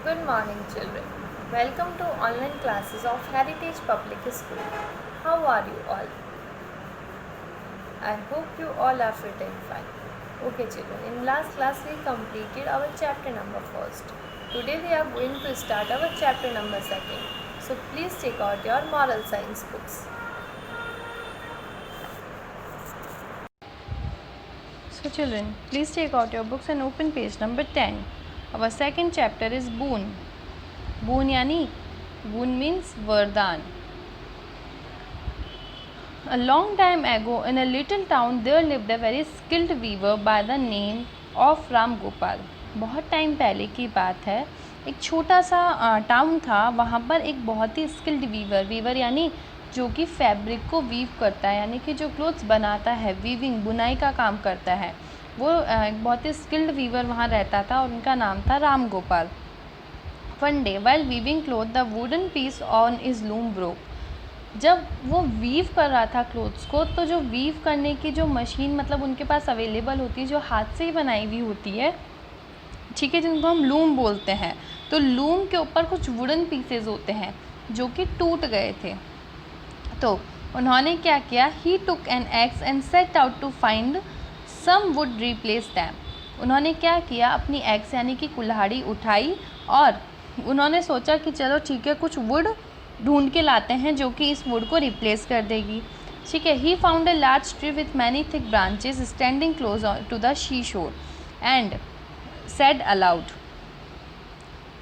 Good morning, children. Welcome to online classes of Heritage Public School. How are you all? I hope you all are fit and fine. Okay, children. In last class we completed our chapter number first. Today we are going to start our chapter number second. So please take out your moral science books. So children, please take out your books and open page number 10. Our second chapter is boon. Boon yani boon means वरदान. A long time ago in a little town there lived a very skilled weaver by the name of Ram Gopal. बहुत time पहले की बात है, एक छोटा सा town था, वहाँ पर एक बहुत ही स्किल्ड वीवर यानी जो कि फैब्रिक को वीव करता है, यानी कि जो क्लोथ्स बनाता है, वीविंग बुनाई का काम करता है, वो एक बहुत ही स्किल्ड वीवर वहाँ रहता था और उनका नाम था Ram Gopal. One day while weaving cloth the wooden piece on his loom broke. जब वो वीव कर रहा था क्लोथ्स को, तो जो वीव करने की जो मशीन मतलब उनके पास अवेलेबल होती है, जो हाथ से ही बनाई हुई होती है, ठीक है, जिनको हम लूम बोलते हैं, तो लूम के ऊपर कुछ वुडन पीसेस होते हैं जो कि टूट गए थे. तो उन्होंने क्या किया, he took an axe and set out to find some wood replace them. उन्होंने क्या किया, अपनी एक्स यानी कि कुल्हाड़ी उठाई और उन्होंने सोचा कि चलो ठीक है, कुछ वुड ढूंढ के लाते हैं जो कि इस वुड को रिप्लेस कर देगी. ठीक है, he found a large tree with many thick branches standing close to the sea shore and said aloud,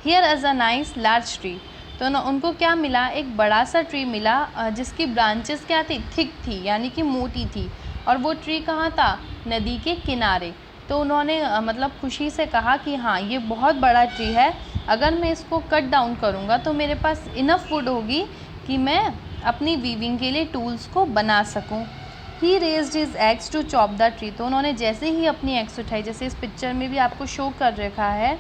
here is a nice large tree. तो उनको क्या मिला, एक बड़ा सा ट्री मिला जिसकी ब्रांचेस क्या थी, थिक थी यानी कि मोटी थी, और वो ट्री कहाँ था, नदी के किनारे. तो उन्होंने मतलब खुशी से कहा कि हाँ, ये बहुत बड़ा ट्री है, अगर मैं इसको कट डाउन करूँगा तो मेरे पास इनफ वुड होगी कि मैं अपनी वीविंग के लिए टूल्स को बना सकूँ. He raised his axe to chop the tree. तो उन्होंने जैसे ही अपनी एक्स उठाई, जैसे इस पिक्चर में भी आपको शो कर रखा है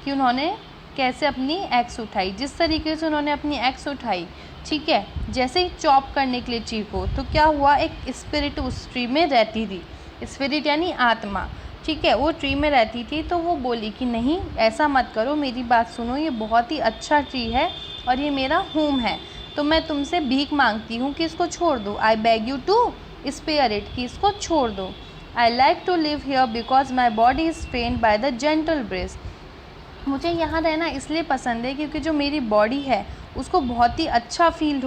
कि उन्होंने कैसे अपनी एक्स उठाई, जिस तरीके से उन्होंने अपनी एक्स उठाई, ठीक है, जैसे ही चॉप करने के लिए ट्री को, तो क्या हुआ, एक स्पिरिट उस ट्री में रहती थी. स्पिरिट यानी आत्मा, ठीक है, वो ट्री में रहती थी. तो वो बोली कि नहीं, ऐसा मत करो, मेरी बात सुनो, ये बहुत ही अच्छा ट्री है और ये मेरा होम है, तो मैं तुमसे भीख मांगती हूँ कि इसको छोड़ दो. I beg you to spare it, कि इसको छोड़ दो. I like to live here because my body is trained by the gentle breeze. मुझे यहाँ रहना इसलिए पसंद है क्योंकि जो मेरी बॉडी है उसको बहुत ही अच्छा फील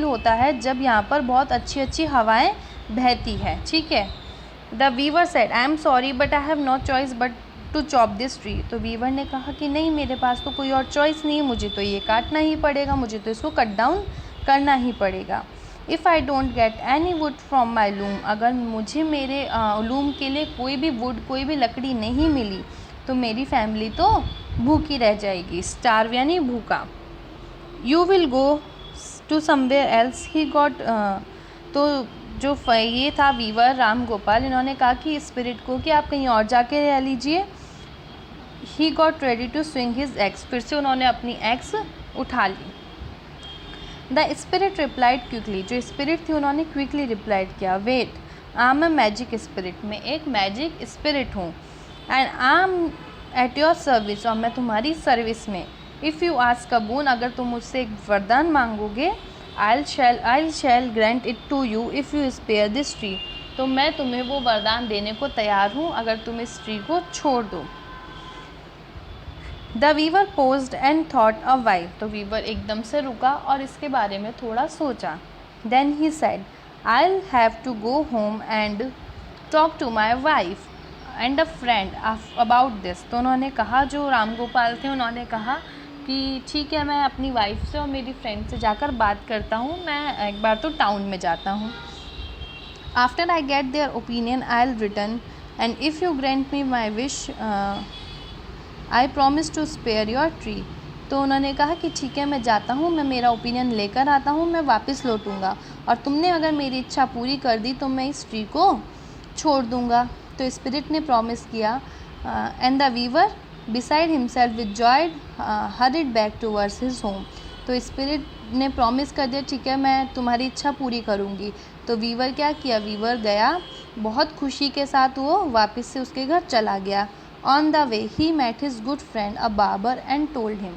होता है जब यहाँ पर बहुत अच्छी अच्छी हवाएं बहती है. ठीक है. The weaver said, I am sorry but I have no choice but to chop this tree. तो वीवर ने कहा कि नहीं, मेरे पास तो कोई और चॉइस नहीं है, मुझे तो ये काटना ही पड़ेगा, मुझे तो इसको कट डाउन करना ही पड़ेगा. If I don't get any wood from my loom, अगर मुझे मेरे लूम के लिए कोई भी वुड, कोई भी लकड़ी नहीं मिली, तो मेरी फैमिली तो भूखी रह जाएगी. स्टार्व यानी भूखा. You will go to somewhere else. He got, तो जो ये था वीवर राम गोपाल, इन्होंने कहा कि स्पिरिट को कि आप कहीं और जाके रह लीजिए. He got ready to swing his axe. फिर से उन्होंने अपनी एक्स उठा ली. The spirit replied quickly. जो स्पिरिट थी उन्होंने क्विकली रिप्लाइड किया, wait, I am a magic spirit. मैं एक मैजिक स्पिरिट हूँ. And I am at your service, और मैं तुम्हारी सर्विस में. If you ask a boon, अगर तुम मुझसे एक वरदान मांगोगे, I shall grant it to you if you spare this tree. तो मैं तुम्हें वो वरदान देने को तैयार हूँ अगर तुम इस ट्री को छोड़ दो. The weaver paused and thought a while. तो वीवर एकदम से रुका और इसके बारे में थोड़ा सोचा. Then he said, I will have to go home and talk to my wife and a friend about this. तो उन्होंने कहा, जो राम गोपाल थे उन्होंने कहा कि ठीक है, मैं अपनी वाइफ से और मेरी फ्रेंड से जाकर बात करता हूँ, मैं एक बार तो टाउन में जाता हूँ. After I get their opinion I will return and if you grant me my wish I promise to spare your tree. तो उन्होंने कहा कि ठीक है, मैं जाता हूँ, मैं मेरा ओपिनियन लेकर आता हूँ, मैं वापस लौटूँगा, और तुमने अगर मेरी इच्छा पूरी कर दी तो मैं इस ट्री को छोड़ दूँगा. तो स्पिरिट ने प्रॉमिस किया. And the weaver beside himself with joy hurried back towards his home. तो स्पिरिट ने प्रॉमिस कर दिया, ठीक है, मैं तुम्हारी इच्छा पूरी करूँगी. तो वीवर क्या किया, वीवर गया, बहुत खुशी के साथ वो वापस से उसके घर चला गया. On the way he met his good friend a barber and told him.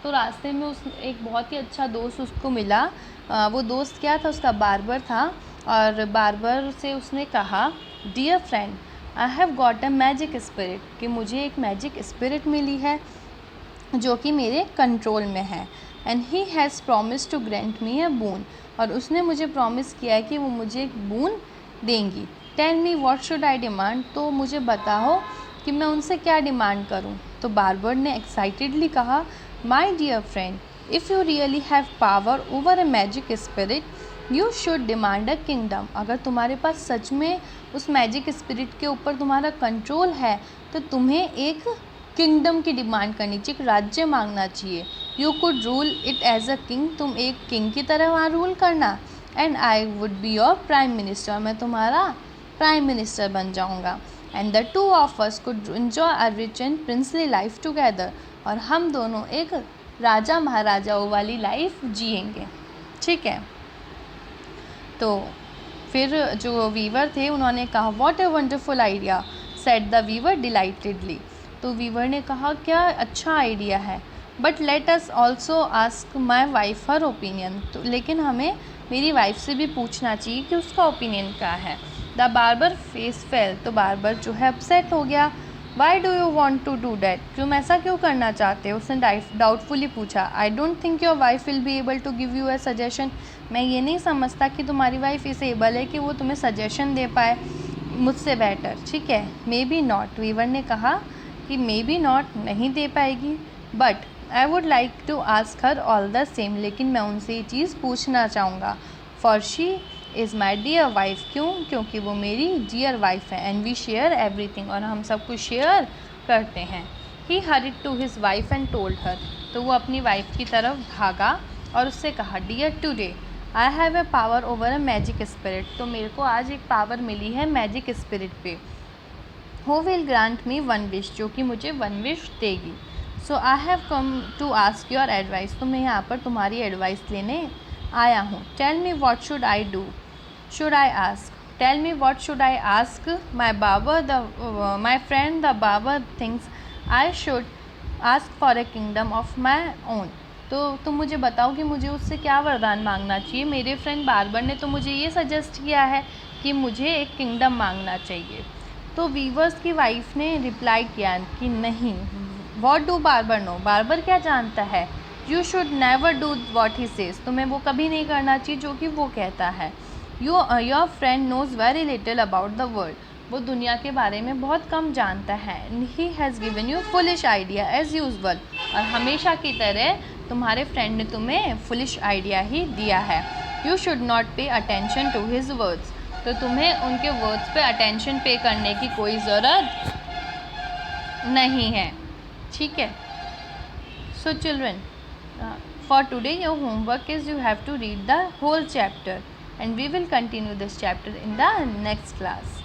तो रास्ते में उस एक बहुत ही अच्छा दोस्त उसको मिला। वो दोस्त क्या था, उसका बार्बर था। और बार्बर से उसने कहा, dear friend I have got a magic spirit, कि मुझे एक मैजिक स्पिरिट मिली है जो कि मेरे कंट्रोल में है। And he has promise to grant me a boon, और उसने मुझे प्रॉमिस किया है कि वो मुझे एक बून देंगी। Tell me what should I demand, तो मुझे बताओ कि मैं उनसे क्या डिमांड करूं। तो बार्बर ने एक्साइटेडली कहा, my dear friend if you really have power over a magic spirit you should demand a kingdom. अगर तुम्हारे पास सच में उस मैजिक स्पिरिट के ऊपर तुम्हारा कंट्रोल है तो तुम्हें एक किंगडम की डिमांड करनी चाहिए, एक राज्य मांगना चाहिए। You could rule it as a king, तुम एक किंग की तरह वहाँ रूल करना। And I would be your prime minister, मैं तुम्हारा प्राइम मिनिस्टर बन जाऊँगा। And the two of us could enjoy a rich and princely life together, और हम दोनों एक राजा महाराजाओं वाली लाइफ जिएंगे। ठीक है। तो फिर जो वीवर थे उन्होंने कहा, what a wonderful idea said the weaver delightedly. तो वीवर ने कहा, क्या अच्छा आइडिया है, but let us also ask my wife her opinion. तो लेकिन हमें मेरी वाइफ से भी पूछना चाहिए कि उसका ओपिनियन क्या है। द बार्बर फेस फेल, तो बार्बर जो है अपसेट हो गया। Why do you want to do that, तुम ऐसा क्यों करना चाहते हो, उसने डाउटफुली पूछा। I don't think your wife will be able to give you a suggestion, मैं ये नहीं समझता कि तुम्हारी वाइफ इस एबल है कि वो तुम्हें सजेशन दे पाए मुझसे बेटर। ठीक है। मे बी नॉट, वीवर ने कहा कि मे बी नॉट, नहीं दे पाएगी, but I would like to ask her all the same, लेकिन मैं उनसे ये चीज़ पूछना चाहूँगा। For she is my dear wife, क्यों, क्योंकि वो मेरी डियर वाइफ है। एंड वी शेयर एवरीथिंग, और हम सब कुछ शेयर करते हैं। He hurried to his wife and told her, तो वो अपनी वाइफ की तरफ भागा और उससे कहा, dear today I have a power over a magic spirit, तो मेरे को आज एक पावर मिली है मैजिक स्पिरिट पे। Who will grant me one wish, जो कि मुझे वन विश देगी। So I have come to ask your advice, तो मैं यहाँ पर तुम्हारी एडवाइस लेने आया हूँ। Tell me what should I do, should I ask, tell me what should I ask my Babar the my friend the barber thinks I should ask for a kingdom of my own. तो तुम मुझे बताओ कि मुझे उससे क्या वरदान मांगना चाहिए। मेरे फ्रेंड बार्बर ने तो मुझे ये सजेस्ट किया है कि मुझे एक किंगडम मांगना चाहिए। तो वीवर्स की वाइफ ने रिप्लाई किया कि नहीं, what do barber know, barber क्या जानता है, you should never do what he says, तुम्हें वो कभी नहीं करना चाहिए जो कि वो कहता है। Your friend knows very little about the world, वो दुनिया के बारे में बहुत कम जानता है। He has given you foolish idea as usual, और हमेशा की तरह तुम्हारे फ्रेंड ने तुम्हें फुलिश आइडिया ही दिया है। You should not pay attention to his words, तो तुम्हें उनके वर्ड्स पे अटेंशन पे करने की कोई ज़रूरत नहीं है। ठीक है। So children, for today your homework is you have to read the whole chapter and we will continue this chapter in the next class.